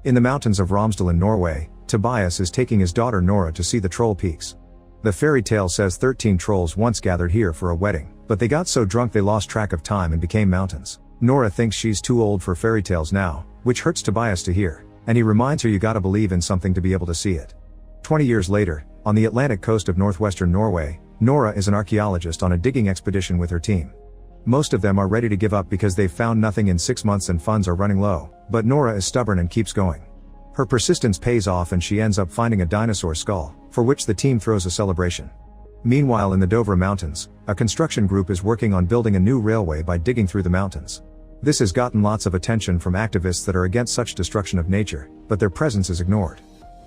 In the mountains of Romsdal in Norway, Tobias is taking his daughter Nora to see the troll peaks. The fairy tale says 13 trolls once gathered here for a wedding, but they got so drunk they lost track of time and became mountains. Nora thinks she's too old for fairy tales now, which hurts Tobias to hear, and he reminds her you gotta believe in something to be able to see it. 20 years later, on the Atlantic coast of northwestern Norway, Nora is an archaeologist on a digging expedition with her team. Most of them are ready to give up because they've found nothing in 6 months and funds are running low, but Nora is stubborn and keeps going. Her persistence pays off and she ends up finding a dinosaur skull, for which the team throws a celebration. Meanwhile in the Dovre mountains, a construction group is working on building a new railway by digging through the mountains. This has gotten lots of attention from activists that are against such destruction of nature, but their presence is ignored.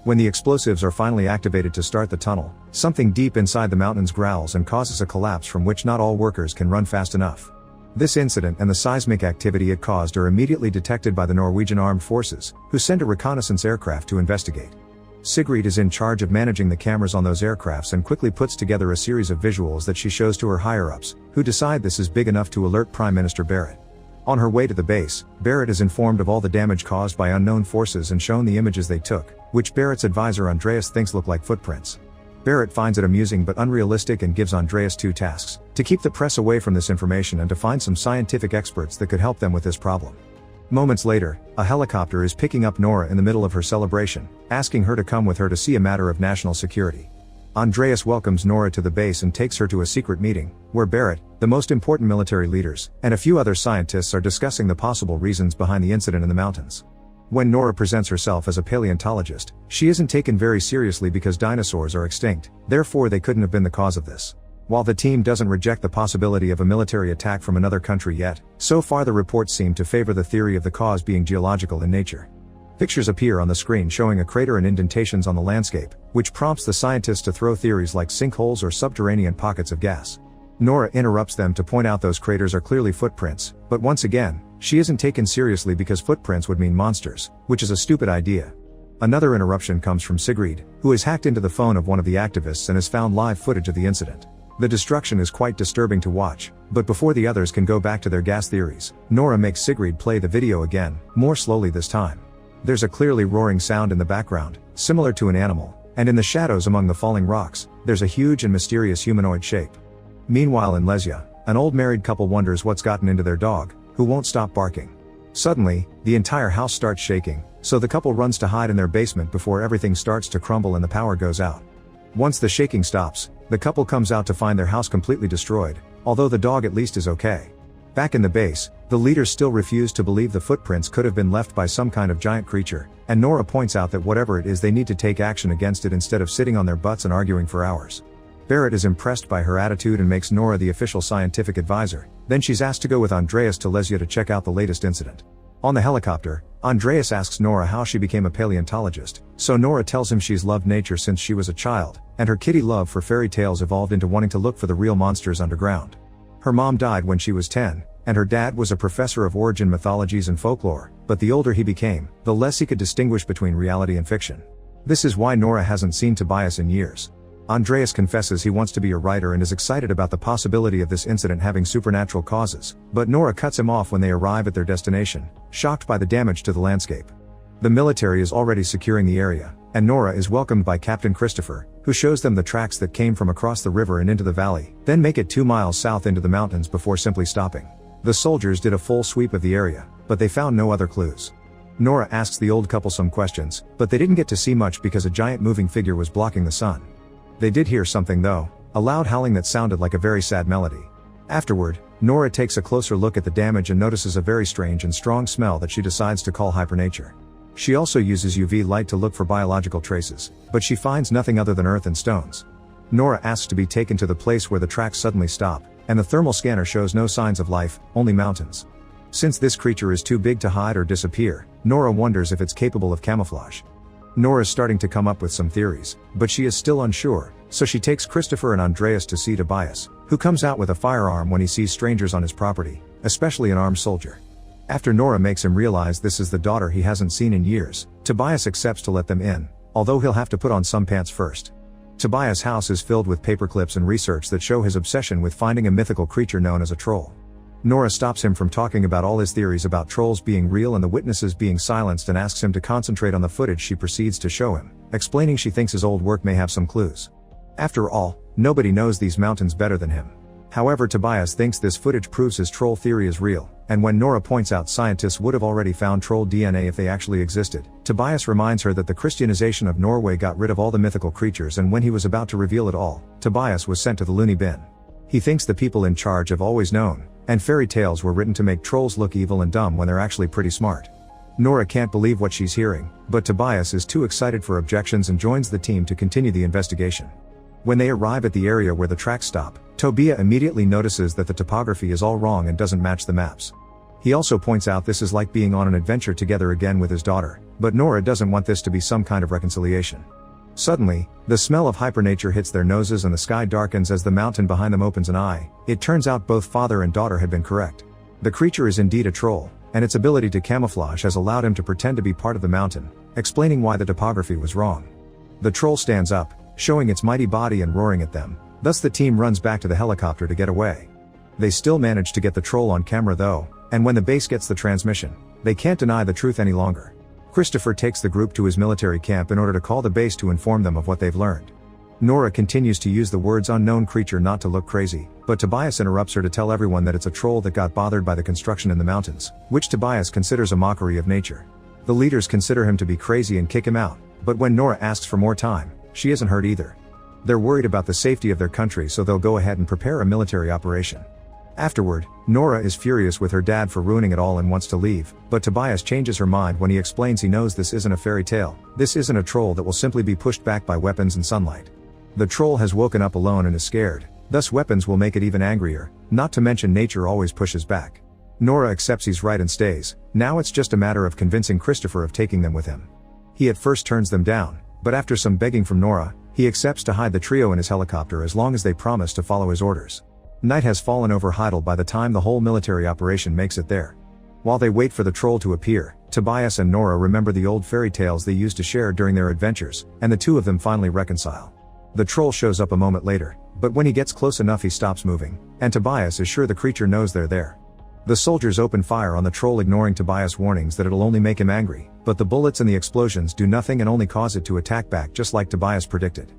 When the explosives are finally activated to start the tunnel, something deep inside the mountains growls and causes a collapse from which not all workers can run fast enough. This incident and the seismic activity it caused are immediately detected by the Norwegian armed forces, who send a reconnaissance aircraft to investigate. Sigrid is in charge of managing the cameras on those aircrafts and quickly puts together a series of visuals that she shows to her higher-ups, who decide this is big enough to alert Prime Minister Berit. On her way to the base, Berit is informed of all the damage caused by unknown forces and shown the images they took, which Berit's advisor Andreas thinks look like footprints. Berit finds it amusing but unrealistic and gives Andreas 2 tasks: to keep the press away from this information and to find some scientific experts that could help them with this problem. Moments later, a helicopter is picking up Nora in the middle of her celebration, asking her to come with her to see a matter of national security. Andreas welcomes Nora to the base and takes her to a secret meeting, where Berit, the most important military leaders, and a few other scientists are discussing the possible reasons behind the incident in the mountains. When Nora presents herself as a paleontologist, she isn't taken very seriously because dinosaurs are extinct, therefore they couldn't have been the cause of this. While the team doesn't reject the possibility of a military attack from another country yet, so far the reports seem to favor the theory of the cause being geological in nature. Pictures appear on the screen showing a crater and indentations on the landscape, which prompts the scientists to throw theories like sinkholes or subterranean pockets of gas. Nora interrupts them to point out those craters are clearly footprints, but once again, she isn't taken seriously because footprints would mean monsters, which is a stupid idea. Another interruption comes from Sigrid, who has hacked into the phone of one of the activists and has found live footage of the incident. The destruction is quite disturbing to watch, but before the others can go back to their gas theories, Nora makes Sigrid play the video again, more slowly this time. There's a clearly roaring sound in the background, similar to an animal, and in the shadows among the falling rocks, there's a huge and mysterious humanoid shape. Meanwhile in Lesia, an old married couple wonders what's gotten into their dog, who won't stop barking. Suddenly, the entire house starts shaking, so the couple runs to hide in their basement before everything starts to crumble and the power goes out. Once the shaking stops, the couple comes out to find their house completely destroyed, although the dog at least is okay. Back in the base, the leaders still refuse to believe the footprints could have been left by some kind of giant creature, and Nora points out that whatever it is they need to take action against it instead of sitting on their butts and arguing for hours. Berit is impressed by her attitude and makes Nora the official scientific advisor, then she's asked to go with Andreas to Lesia to check out the latest incident. On the helicopter, Andreas asks Nora how she became a paleontologist, so Nora tells him she's loved nature since she was a child, and her kiddie love for fairy tales evolved into wanting to look for the real monsters underground. Her mom died when she was 10, and her dad was a professor of origin mythologies and folklore, but the older he became, the less he could distinguish between reality and fiction. This is why Nora hasn't seen Tobias in years. Andreas confesses he wants to be a writer and is excited about the possibility of this incident having supernatural causes, but Nora cuts him off when they arrive at their destination, shocked by the damage to the landscape. The military is already securing the area, and Nora is welcomed by Captain Christopher, who shows them the tracks that came from across the river and into the valley, then make it 2 miles south into the mountains before simply stopping. The soldiers did a full sweep of the area, but they found no other clues. Nora asks the old couple some questions, but they didn't get to see much because a giant moving figure was blocking the sun. They did hear something though, a loud howling that sounded like a very sad melody. Afterward, Nora takes a closer look at the damage and notices a very strange and strong smell that she decides to call hypernature. She also uses UV light to look for biological traces, but she finds nothing other than earth and stones. Nora asks to be taken to the place where the tracks suddenly stop, and the thermal scanner shows no signs of life, only mountains. Since this creature is too big to hide or disappear, Nora wonders if it's capable of camouflage. Nora's starting to come up with some theories, but she is still unsure, so she takes Christopher and Andreas to see Tobias, who comes out with a firearm when he sees strangers on his property, especially an armed soldier. After Nora makes him realize this is the daughter he hasn't seen in years, Tobias accepts to let them in, although he'll have to put on some pants first. Tobias' house is filled with paperclips and research that show his obsession with finding a mythical creature known as a troll. Nora stops him from talking about all his theories about trolls being real and the witnesses being silenced and asks him to concentrate on the footage she proceeds to show him, explaining she thinks his old work may have some clues. After all, nobody knows these mountains better than him. However, Tobias thinks this footage proves his troll theory is real, and when Nora points out scientists would have already found troll DNA if they actually existed, Tobias reminds her that the Christianization of Norway got rid of all the mythical creatures, and when he was about to reveal it all, Tobias was sent to the loony bin. He thinks the people in charge have always known, and fairy tales were written to make trolls look evil and dumb when they're actually pretty smart. Nora can't believe what she's hearing, but Tobias is too excited for objections and joins the team to continue the investigation. When they arrive at the area where the tracks stop, Tobias immediately notices that the topography is all wrong and doesn't match the maps. He also points out this is like being on an adventure together again with his daughter, but Nora doesn't want this to be some kind of reconciliation. Suddenly, the smell of hypernature hits their noses and the sky darkens as the mountain behind them opens an eye. It turns out both father and daughter had been correct. The creature is indeed a troll, and its ability to camouflage has allowed him to pretend to be part of the mountain, explaining why the topography was wrong. The troll stands up, showing its mighty body and roaring at them, thus the team runs back to the helicopter to get away. They still manage to get the troll on camera though, and when the base gets the transmission, they can't deny the truth any longer. Christopher takes the group to his military camp in order to call the base to inform them of what they've learned. Nora continues to use the words unknown creature not to look crazy, but Tobias interrupts her to tell everyone that it's a troll that got bothered by the construction in the mountains, which Tobias considers a mockery of nature. The leaders consider him to be crazy and kick him out, but when Nora asks for more time, she isn't hurt either. They're worried about the safety of their country, so they'll go ahead and prepare a military operation. Afterward, Nora is furious with her dad for ruining it all and wants to leave, but Tobias changes her mind when he explains he knows this isn't a fairy tale, this isn't a troll that will simply be pushed back by weapons and sunlight. The troll has woken up alone and is scared, thus weapons will make it even angrier, not to mention nature always pushes back. Nora accepts he's right and stays. Now it's just a matter of convincing Christopher of taking them with him. He at first turns them down, but after some begging from Nora, he accepts to hide the trio in his helicopter as long as they promise to follow his orders. Night has fallen over Heidel by the time the whole military operation makes it there. While they wait for the troll to appear, Tobias and Nora remember the old fairy tales they used to share during their adventures, and the two of them finally reconcile. The troll shows up a moment later, but when he gets close enough he stops moving, and Tobias is sure the creature knows they're there. The soldiers open fire on the troll, ignoring Tobias' warnings that it'll only make him angry, but the bullets and the explosions do nothing and only cause it to attack back just like Tobias predicted.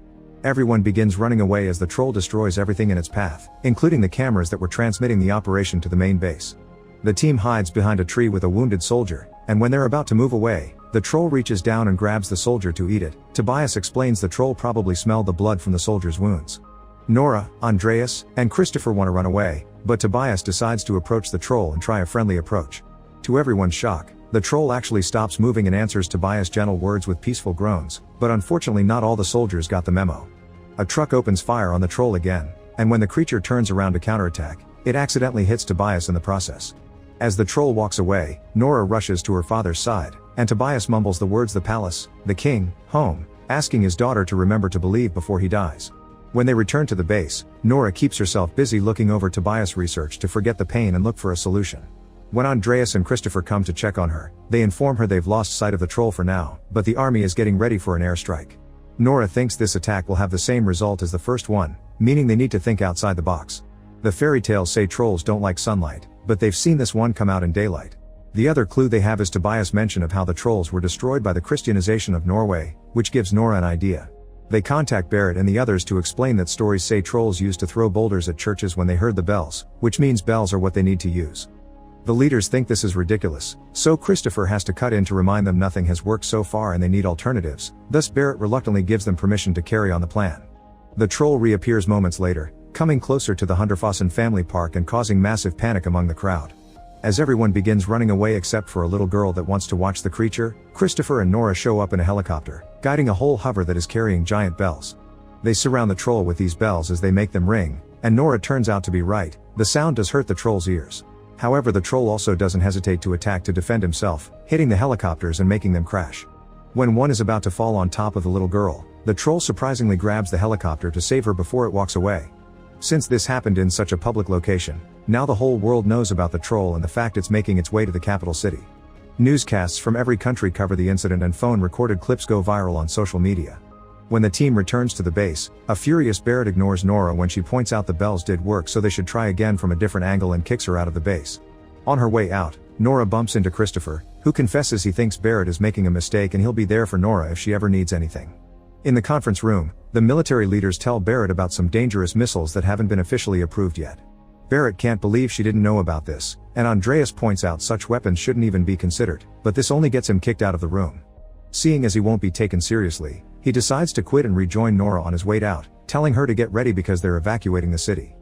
Everyone begins running away as the troll destroys everything in its path, including the cameras that were transmitting the operation to the main base. The team hides behind a tree with a wounded soldier, and when they're about to move away, the troll reaches down and grabs the soldier to eat it. Tobias explains the troll probably smelled the blood from the soldier's wounds. Nora, Andreas, and Christopher want to run away, but Tobias decides to approach the troll and try a friendly approach. To everyone's shock, the troll actually stops moving and answers Tobias' gentle words with peaceful groans, but unfortunately not all the soldiers got the memo. A truck opens fire on the troll again, and when the creature turns around to counterattack, it accidentally hits Tobias in the process. As the troll walks away, Nora rushes to her father's side, and Tobias mumbles the words the palace, the king, home, asking his daughter to remember to believe before he dies. When they return to the base, Nora keeps herself busy looking over Tobias' research to forget the pain and look for a solution. When Andreas and Christopher come to check on her, they inform her they've lost sight of the troll for now, but the army is getting ready for an airstrike. Nora thinks this attack will have the same result as the first one, meaning they need to think outside the box. The fairy tales say trolls don't like sunlight, but they've seen this one come out in daylight. The other clue they have is Tobias' mention of how the trolls were destroyed by the Christianization of Norway, which gives Nora an idea. They contact Barrett and the others to explain that stories say trolls used to throw boulders at churches when they heard the bells, which means bells are what they need to use. The leaders think this is ridiculous, so Christopher has to cut in to remind them nothing has worked so far and they need alternatives, thus Barrett reluctantly gives them permission to carry on the plan. The troll reappears moments later, coming closer to the Hunderfossen family park and causing massive panic among the crowd. As everyone begins running away except for a little girl that wants to watch the creature, Christopher and Nora show up in a helicopter, guiding a whole hover that is carrying giant bells. They surround the troll with these bells as they make them ring, and Nora turns out to be right, the sound does hurt the troll's ears. However, the troll also doesn't hesitate to attack to defend himself, hitting the helicopters and making them crash. When one is about to fall on top of the little girl, the troll surprisingly grabs the helicopter to save her before it walks away. Since this happened in such a public location, now the whole world knows about the troll and the fact it's making its way to the capital city. Newscasts from every country cover the incident and phone recorded clips go viral on social media. When the team returns to the base, a furious Barrett ignores Nora when she points out the bells did work, so they should try again from a different angle, and kicks her out of the base. On her way out, Nora bumps into Christopher, who confesses he thinks Barrett is making a mistake and he'll be there for Nora if she ever needs anything. In the conference room, the military leaders tell Barrett about some dangerous missiles that haven't been officially approved yet. Barrett can't believe she didn't know about this, and Andreas points out such weapons shouldn't even be considered, but this only gets him kicked out of the room. Seeing as he won't be taken seriously, he decides to quit and rejoin Nora on his way out, telling her to get ready because they're evacuating the city.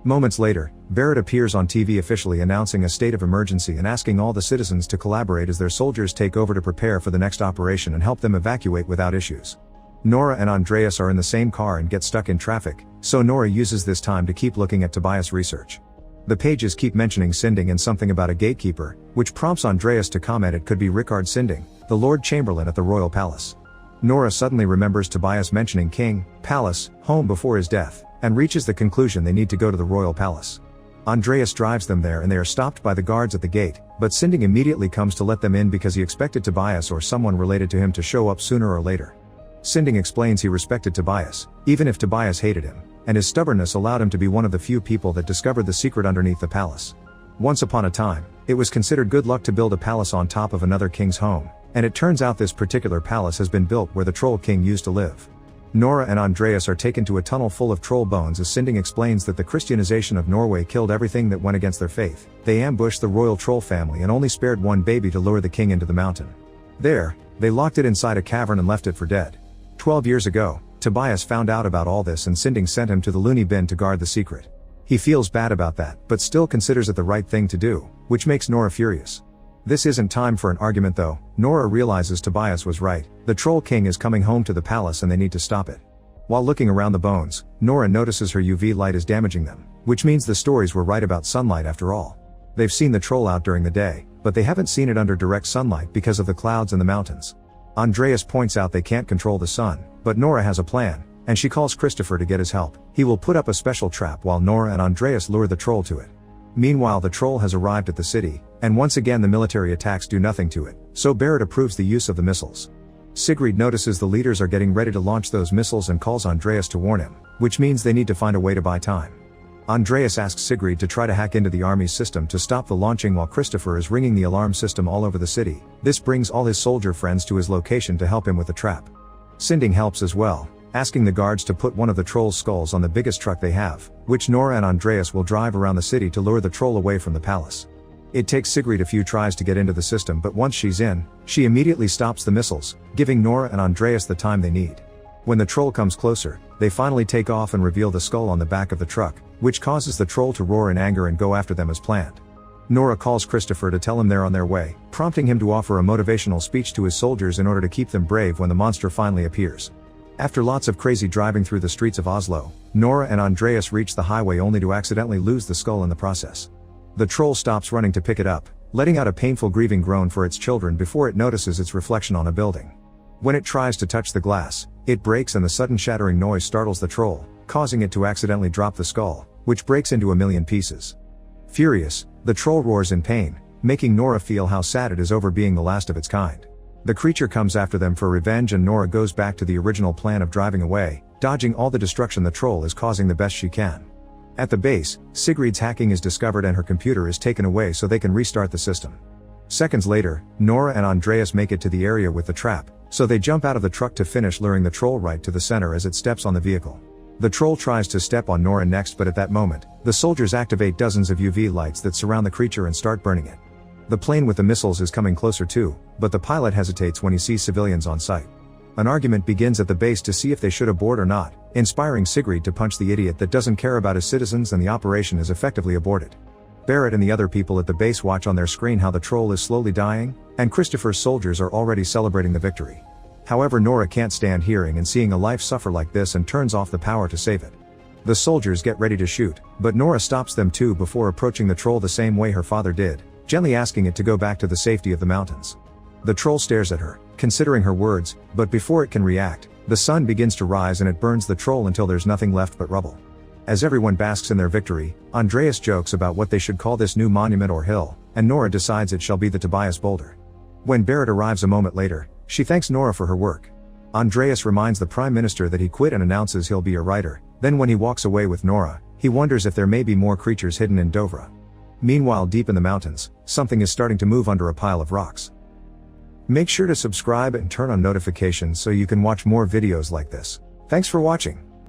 Moments later, Barrett appears on TV officially announcing a state of emergency and asking all the citizens to collaborate as their soldiers take over to prepare for the next operation and help them evacuate without issues. Nora and Andreas are in the same car and get stuck in traffic, so Nora uses this time to keep looking at Tobias' research. The pages keep mentioning Sinding and something about a gatekeeper, which prompts Andreas to comment it could be Rickard Sinding, the Lord Chamberlain at the Royal Palace. Nora suddenly remembers Tobias mentioning King, Palace, home before his death, and reaches the conclusion they need to go to the Royal Palace. Andreas drives them there and they are stopped by the guards at the gate, but Sinding immediately comes to let them in because he expected Tobias or someone related to him to show up sooner or later. Sinding explains he respected Tobias, even if Tobias hated him, and his stubbornness allowed him to be one of the few people that discovered the secret underneath the palace. Once upon a time, it was considered good luck to build a palace on top of another king's home, and it turns out this particular palace has been built where the Troll King used to live. Nora and Andreas are taken to a tunnel full of troll bones as Sinding explains that the Christianization of Norway killed everything that went against their faith. They ambushed the royal troll family and only spared one baby to lure the king into the mountain. There, they locked it inside a cavern and left it for dead. 12 years ago, Tobias found out about all this and Sinding sent him to the loony bin to guard the secret. He feels bad about that, but still considers it the right thing to do, which makes Nora furious. This isn't time for an argument though. Nora realizes Tobias was right, the Troll King is coming home to the palace and they need to stop it. While looking around the bones, Nora notices her UV light is damaging them, which means the stories were right about sunlight after all. They've seen the troll out during the day, but they haven't seen it under direct sunlight because of the clouds and the mountains. Andreas points out they can't control the sun, but Nora has a plan, and she calls Christopher to get his help. He will put up a special trap while Nora and Andreas lure the troll to it. Meanwhile, the troll has arrived at the city, and once again the military attacks do nothing to it, so Barrett approves the use of the missiles. Sigrid notices the leaders are getting ready to launch those missiles and calls Andreas to warn him, which means they need to find a way to buy time. Andreas asks Sigrid to try to hack into the army's system to stop the launching while Christopher is ringing the alarm system all over the city. This brings all his soldier friends to his location to help him with the trap. Sinding helps as well, asking the guards to put one of the troll's skulls on the biggest truck they have, which Nora and Andreas will drive around the city to lure the troll away from the palace. It takes Sigrid a few tries to get into the system, but once she's in, she immediately stops the missiles, giving Nora and Andreas the time they need. When the troll comes closer, they finally take off and reveal the skull on the back of the truck, which causes the troll to roar in anger and go after them as planned. Nora calls Christopher to tell him they're on their way, prompting him to offer a motivational speech to his soldiers in order to keep them brave when the monster finally appears. After lots of crazy driving through the streets of Oslo, Nora and Andreas reach the highway only to accidentally lose the skull in the process. The troll stops running to pick it up, letting out a painful grieving groan for its children before it notices its reflection on a building. When it tries to touch the glass, it breaks and the sudden shattering noise startles the troll, causing it to accidentally drop the skull, which breaks into 1,000,000 pieces. Furious, the troll roars in pain, making Nora feel how sad it is over being the last of its kind. The creature comes after them for revenge and Nora goes back to the original plan of driving away, dodging all the destruction the troll is causing the best she can. At the base, Sigrid's hacking is discovered and her computer is taken away so they can restart the system. Seconds later, Nora and Andreas make it to the area with the trap, so they jump out of the truck to finish luring the troll right to the center as it steps on the vehicle. The troll tries to step on Nora next, but at that moment, the soldiers activate dozens of UV lights that surround the creature and start burning it. The plane with the missiles is coming closer too, but the pilot hesitates when he sees civilians on site. An argument begins at the base to see if they should abort or not, inspiring Sigrid to punch the idiot that doesn't care about his citizens, and the operation is effectively aborted. Barrett and the other people at the base watch on their screen how the troll is slowly dying, and Christopher's soldiers are already celebrating the victory. However, Nora can't stand hearing and seeing a life suffer like this and turns off the power to save it. The soldiers get ready to shoot, but Nora stops them too before approaching the troll the same way her father did, gently asking it to go back to the safety of the mountains. The troll stares at her, considering her words, but before it can react, the sun begins to rise and it burns the troll until there's nothing left but rubble. As everyone basks in their victory, Andreas jokes about what they should call this new monument or hill, and Nora decides it shall be the Tobias Boulder. When Barrett arrives a moment later, she thanks Nora for her work. Andreas reminds the Prime Minister that he quit and announces he'll be a writer. Then when he walks away with Nora, he wonders if there may be more creatures hidden in Dovre. Meanwhile, deep in the mountains, something is starting to move under a pile of rocks. Make sure to subscribe and turn on notifications so you can watch more videos like this. Thanks for watching.